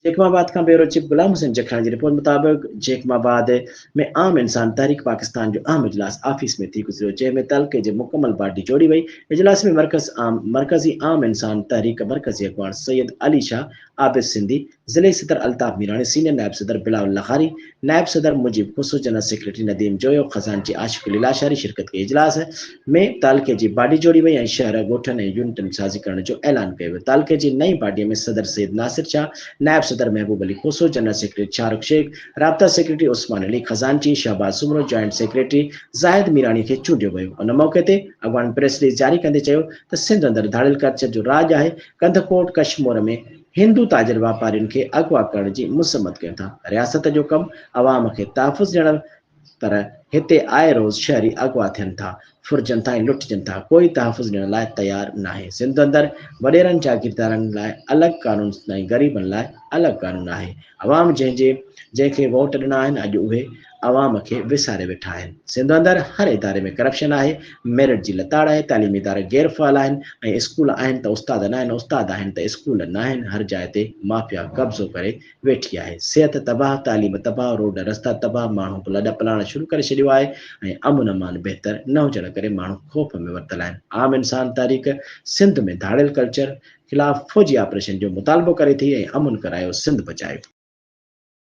जैकमाबाद का bureau chief Ghulam Hussain Jakhrani की report मुताबिक जैकमाबाद में आम इंसान तहरीक पाकिस्तान जो अहम इजलास ऑफिस में थी गुजरियो जंहिंमें तलके जे मुकम्मल पार्टी जोड़ी वई। इजलास में मरकजी आम इंसान तहरीक मरकजी अगवान सैयद अली शाह आबिद सिंधी, जिले सदर अल्ताफ मीरानी, सीनियर नायब सदर बिलावल लखारी, नायब सदर मुजीब खुसू, जनरल सेक्रेटरी नदीम जोयो, खजानची आशिक अली लाशारी शिरकत के इजलास में तालके जी बाडी जोड़ी वई ऐं शहर ॻोठनि ऐं यूनिटनि साज़ी करण जो ऐलान कयो वियो। तालके जी नई बाडीअ में सदर सैयद नासिर शाह, नायब सदर महबूब अली खोसो, जनरल सेक्रेटरी शाहरुख शेख, राब्ता सेक्रेटरी उस्मान अली, खजानची शहबाज सुमरो, जॉइंट सेक्रेटरी ज़ाहिद मीरानी खे चूंडियो वियो। उन मौक़े ते अॻवान प्रेस रिलीज़ जारी कंदे चयो त सिंध अंदरि धाड़ियल कल्चर जो राज आहे। कंदकोट कश्मीर में हिंदू ताजिर वापारियुनि खे अगवा करण जी मुसम्मत कयूं था। रियासत जो कमु अवाम खे तहफ़ुज़ ॾियण, पर हिते आए रोज़ शहरी अगवा थियनि था, फुरजनि था ऐं लुटजनि था। कोई तहफ़ुज़ ॾियण लाइ तयार नाहे। सिंध अंदरि वॾेरनि जागीरदारनि लाइ अलॻि कानून ऐं ग़रीबनि लाइ अलॻि कानून आहे। अवाम जंहिंखे वोट ॾिना आहिनि अॼु उहे अवाम खे विसारे वेठा आहिनि। सिंध अंदरि हर इदारे में करप्शन आहे, मेरिट जी लताड़ आहे, तालीमी इदारा गैरफ़ाल आहिनि ऐं स्कूल आहिनि त उस्ताद न आहिनि, उस्ताद आहिनि त स्कूल न आहिनि। हर जाइ ते माफ़िया कब्ज़ो करे वेठी आहे। सिहत तबाह, तालीम तबाह, रोड रस्ता तबाह, माण्हू लॾ पलाण शुरू करे छॾियो आहे ऐं अमन अमान बहितर न हुजण करे माण्हू ख़ौफ़ में वरितल आहिनि। आम इंसान तहरीक सिंध में धाड़ियल कल्चर ख़िलाफ़ फ़ौजी ऑपरेशन जो मुतालबो करे थी ऐं अमन करायो, सिंध बचायो।